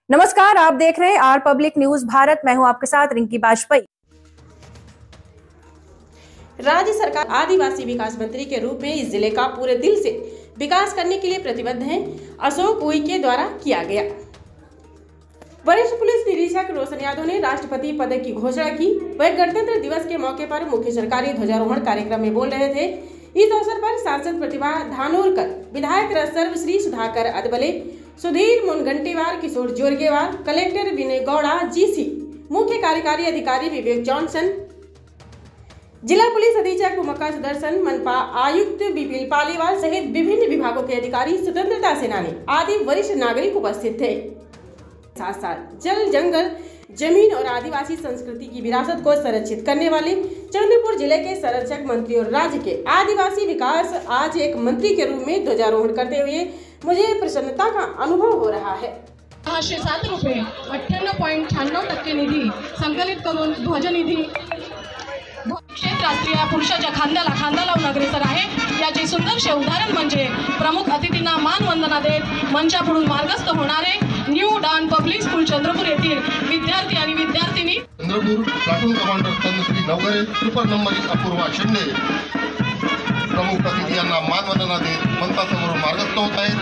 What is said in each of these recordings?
नमस्कार, आप देख रहे हैं आर पब्लिक न्यूज भारत। मैं हूं आपके साथ रिंकी बाजपेयी। राज्य सरकार आदिवासी विकास मंत्री के रूप में इस जिले का पूरे दिल से विकास करने के लिए प्रतिबद्ध है। अशोक उइके द्वारा किया गया। वरिष्ठ पुलिस निरीक्षक रोशन यादव ने राष्ट्रपति पद की घोषणा की। वह गणतंत्र दिवस के मौके पर मुख्य सरकारी ध्वजारोहण कार्यक्रम में बोल रहे थे। इस अवसर पर सांसद प्रतिभा धानोरकर, विधायक सर्वश्री सुधाकर अदबले, सुधीर मुनगंटीवार, किशोर जोरगेवार, कलेक्टर विनय गौड़ा, जीसी, मुख्य कार्यकारी अधिकारी विवेक जॉनसन, जिला पुलिस अधीक्षक भूमका सुदर्शन, मनपा आयुक्त बिपिन पालीवाल सहित विभिन्न विभागों के अधिकारी, स्वतंत्रता सेनानी आदि वरिष्ठ नागरिक उपस्थित थे। साथ साथ जल, जंगल, जमीन और आदिवासी संस्कृति की विरासत को संरक्षित करने वाले चंद्रपुर जिले के संरक्षक मंत्री और राज्य के आदिवासी विकास आज एक मंत्री के रूप में ध्वजारोहण करते हुए मुझे प्रसन्नता का अनुभव हो रहा है। 607 रुपये 98.96% निधी संकलित करून ध्वजनिधी क्षेत्रात पुरुषाच्या खांद्याला खांदा लावून अग्रेसर आहे। याचे सुंदरसे उदाहरण म्हणजे प्रमुख अतिथींना मानवंदना देत मंचापुढून मार्गस्थ होणारे New Dawn public school Chandrapur येथील विद्यार्थी आणि विद्यार्थिनी। Chandrapur platoon commander Tanushree Navgare, super number Apurva Shinde प्रमुख अतिथी यांना मानवंदना देत मंचासमोरून मार्गस्थ होत आहेत।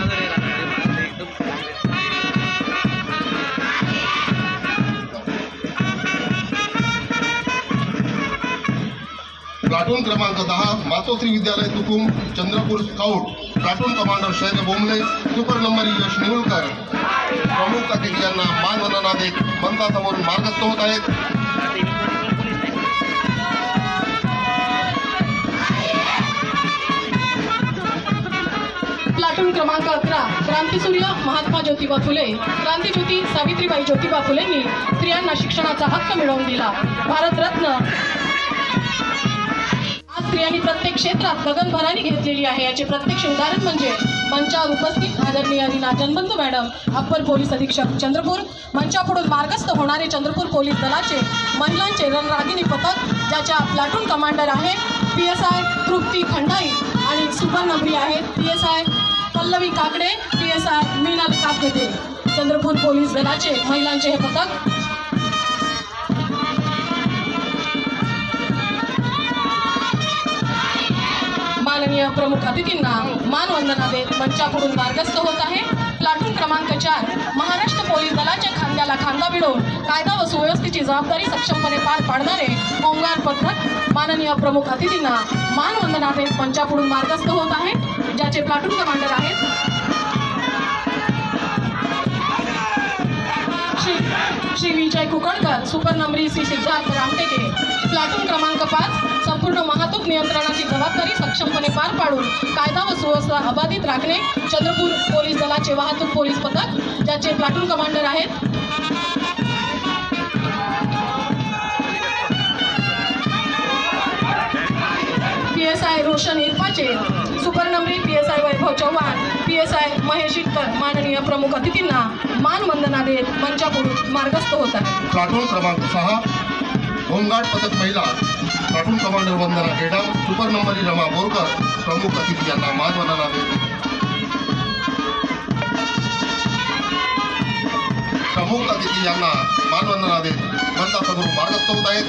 प्लाटून क्रमांक 10 Matoshri Vidyalaya Tukum Chandrapur scout platoon commander Shail Bomble, super number Yash Nivalkar प्रमुख अतिथी यांना मानवंदना देत मंचासमोरून मार्गस्थ होत आहेत। प्लाटून क्रमांक 11 क्रांतीसूर्य महात्मा ज्योतिबा फुले, क्रांतीज्योती सावित्रीबाई ज्योतिबा फुलेंनी स्त्रियांना शिक्षणाचा हक्क मिळवून दिला। भारतरत्न स्त्रियांनी प्रत्येक क्षेत्रात गगनभरारी घेतलेली आहे। याचे प्रत्यक्ष उदाहरण म्हणजे मंचावर उपस्थित आदरणीय Reena Janbandhu madam, upper police अधीक्षक चंद्रपूर, मंचापुढून मार्गस्थ होणारे चंद्रपूर पोलीस दलाचे महिलांचे रणरागिणी पथक, ज्याच्या प्लाटून कमांडर आहेत PSI तृप्ती खंडाई आणि सुपर नंबरी आहेत PSI Pallavi Kakade, PSI Meena Kapgate. Chandrapur police दलाचे महिलांचे हे पथक माननीय प्रमुख अतिथींना मानवंदना देत मंचापुढून मार्गस्थ होत आहे। प्लाटून क्रमांक 4 महाराष्ट्र पोलीस दलाच्या खांद्याला खांदा भिडवून कायदा व सुव्यवस्थेची जबाबदारी सक्षमपणे पार पाडणारे होमगार्ड पथक माननीय प्रमुख अतिथींना मानवंदना देत मंचापुढून मार्गस्थ होत आहे, ज्याचे प्लाटून कमांडर आहेत श्री विजय कुकणकर, सुपर नंबरी श्री सिद्धार्थ रामटेके। प्लाटून क्रमांक 5 संपूर्ण वाहतूक नियंत्रणाची जबाबदारी सक्षमपणे पार पाडून कायदा व सुव्यवस्था अबाधित राखणे चंद्रपूर पोलीस दलाचे वाहतूक पोलीस पथक, ज्याचे प्लाटून कमांडर आहेत PSI रोशन इरपाचे, सुपर नंबरी PSI वैभव चव्हाण, PSI महेश इटकर। माननीय प्रमुख अतिथींना मानवंदना देत मंचापुढून मार्गस्थ होत आहे। प्लाटून क्रमांक 6 होमगार्ड पथक महिला प्लाटून कमांडर वंदना गेडाम, सुपर नंबरी रमा बोरकर प्रमुख अतिथी यांना मानवंदना देत मंचासमोरून मार्गस्थ होत आहेत।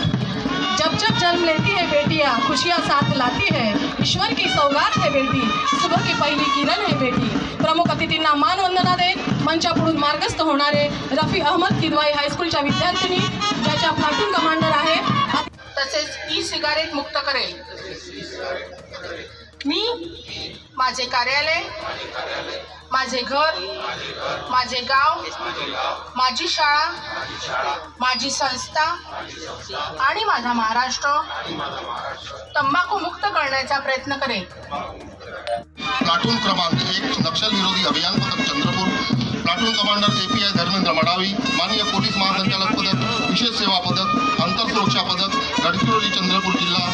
जब जब जन्म लेती है बेटियां खुशियां साथ लाती है, ईश्वर की सौगात है बेटी, सुबह की पहली किरण है बेटी। प्रमुख अतिथींना मानवंदना देत मंचापुढून मार्गस्थ होणारे रफी अहमद किदवाई हायस्कूलच्या विद्यार्थिनी, ज्याच्या प्लाटून कमांडर आहे। तसेच ई-सिगारेट मुक्त करेल। मी माझे कार्यालय, माझे घर, माझे गाव, माझी शाळा, माझी संस्था आणि माझा महाराष्ट्र तंबाखू मुक्त करण्याचा प्रयत्न करेल। प्लाटून क्रमांक 1 नक्षल विरोधी अभियान पथक Chandrapur platoon commander API Dharmendra Madavi, माननीय पोलीस महासंचालक पदक, विशेष सेवा पदक, अंतर सुरक्षा पदक, गडचिरोली चंद्रपूर जिल्हा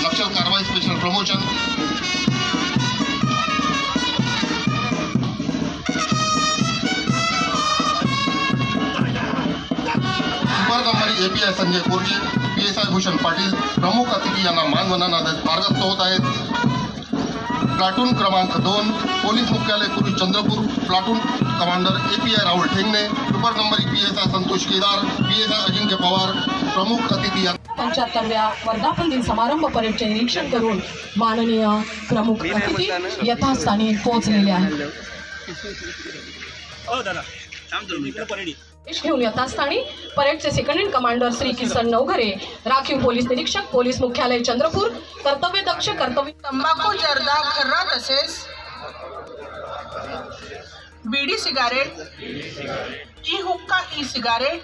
नक्षल कारवाई स्पेशल प्रमोशन। सुपर नंबरी API संजय कोरजे, PSI भूषण पाटील प्रमुख अतिथी यांना मानवंदना देत मार्गस्थ होत आहेत। प्लाटून क्रमांक 2 पोलीस मुख्यालय पूर्वी Chandrapur platoon commander API Rahul Thengane, super number PSI Santosh Kedar, PSI Ajinkya Pawar प्रमुख अतिथी 75व्या वर्धापन दिन समारंभ परेडचे निरीक्षण करून माननीय प्रमुख अतिथी यथास्थानी पोहोचलेले आहेत. घेऊन यथास्थानी परेडचे second in commander Shri Kisan Navghare, राखीव पोलीस निरीक्षक पोलीस मुख्यालय चंद्रपूर, कर्तव्यदक्ष कर्तव्य तंबाखू जर्दा खर्रा तसेच बीडी सिगारेट, ई हुक्का ई सिगारेट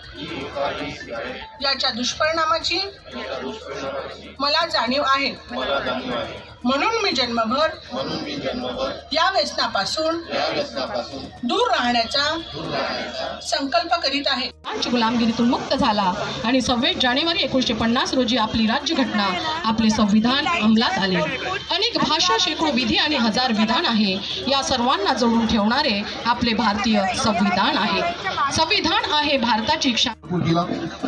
याच्या दुष्परिणामाची मला जाणीव आहे. म्हणून मी जन्मभर या व्यसनापासून दूर राहण्याचा संकल्प करीत आहे. गुलामगिरीतून मुक्त झाला आणि 26 जानेवारी 1950 रोजी आपली राज्यघटना, आपले संविधान अंमलात आले. अनेक भाषा, शेकडो विधी आणि हजार विधान आहे. या सर्वांना जोडून ठेवणारे आपले भारतीय संविधान आहे. संविधान आहे भारताची जिला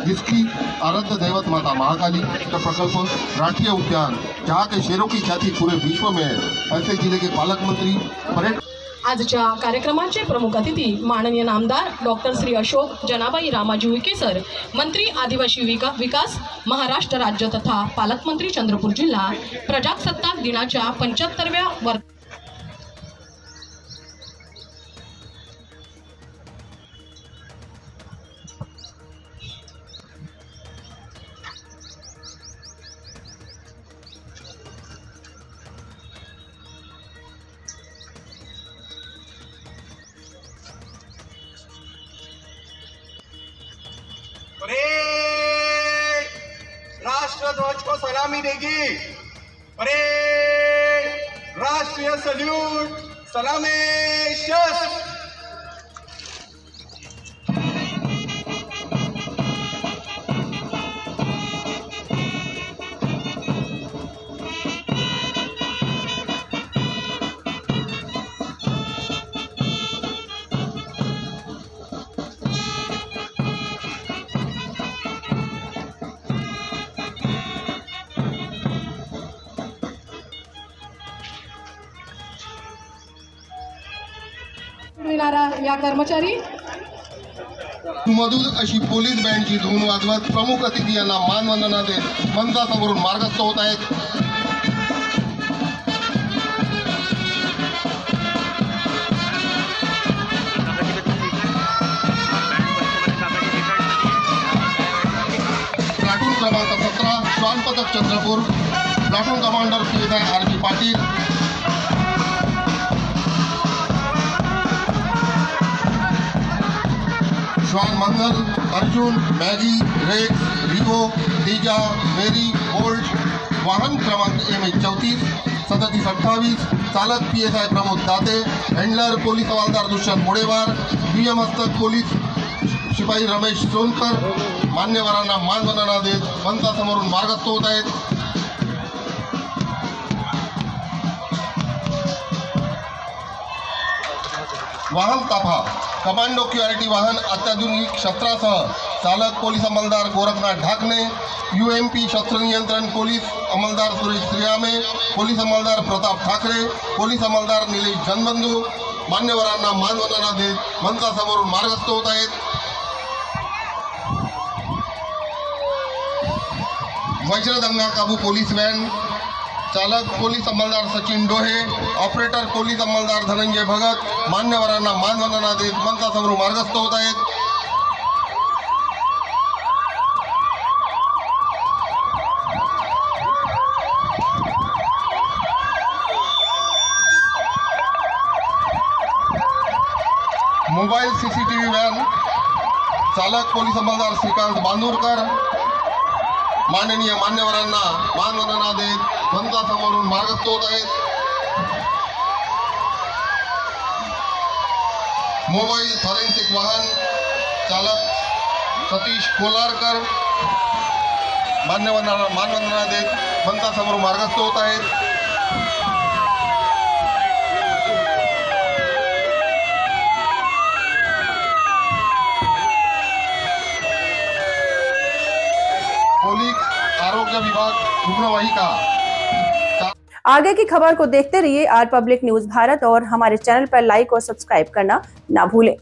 जिसकी आराध्य दैवत माता महाकाली का प्रकल्प राष्ट्रीय उद्यान जहाँ के शेरों की ख्याति पूरे विश्व में है, ऐसे जिले के पालक मंत्री परेड. आजच्या कार्यक्रमाचे प्रमुख अतिथी माननीय नामदार डॉक्टर श्री अशोक जनाबाई रामाजी उईके सर, मंत्री आदिवासी विकास महाराष्ट्र राज्य तथा पालकमंत्री चंद्रपूर जिल्हा, प्रजासत्ताक दिनाच्या 75व्या राष्ट्रध्वज को सलामी देगी. परेड राष्ट्रीय सल्यूट सलामी शस्त्र. या कर्मचारी मधुर अशी पोलीस बँडची धून वाजवत प्रमुख अतिथी यांना मानवंदना देत मंचासमोरून मार्गस्थ होत आहेत. प्लाटून क्रमांक 17 श्वान पथक Chandrapur, platoon commander PSI RG Patil, श्वान मंगल, अर्जुन, मॅगी, रेक्स, रिगो, तेजा, मेरी, बोल्ट. वाहन क्रमांक MH34 3728, चालक PSI Pramod Date, handler police हवालदार दुष्यंत मोडेवार, PM हस्तक पोलीस शिपाई रमेश सोनकर. मान्यवरांना मानवंदना देत मंचासमोरून मार्गस्थ होत आहेत. वाहन ताफा कमांडो QRT वाहन अत्याधुनिक शस्त्रासह चालक पोलीस अंमलदार गोरखनाथ ढाकणे, UMP शस्त्र नियंत्रण पोलीस अंमलदार सुरेश श्रीरामे, पोलीस अंमलदार प्रताप ठाकरे, पोलीस अंमलदार निलेश जनबंधू. मान्यवरांना मानवंदना देत मंचासमोरून मार्गस्थ होत आहेत. वज्रदंगा काबू पोलीस व्हॅन, चालक पोलीस अंमलदार सचिन डोहे, ऑपरेटर पोलीस अंमलदार धनंजय भगत. मान्यवरांना मानवंदना देत मंचासमोर मार्गस्थ होत आहेत. मोबाईल CCTV व्हॅन, चालक पोलीस अंमलदार श्रीकांत बांदूरकर. माननीय मान्यवरांना मानवंदना देत मंचासमोरून मार्गस्थ होत आहेत. मोबाईल फॉरेन्सिक वाहन, चालक सतीश कोलारकर. मानवंदना देत मंचासमोर मार्गस्थ होत आहेत. पोलीस आरोग्य विभाग रुग्णवाहिका. आगे की खबर को देखते रहिए आर पब्लिक न्यूज भारत और हमारे चैनल पर लाइक और सब्सक्राइब करना ना भूलें।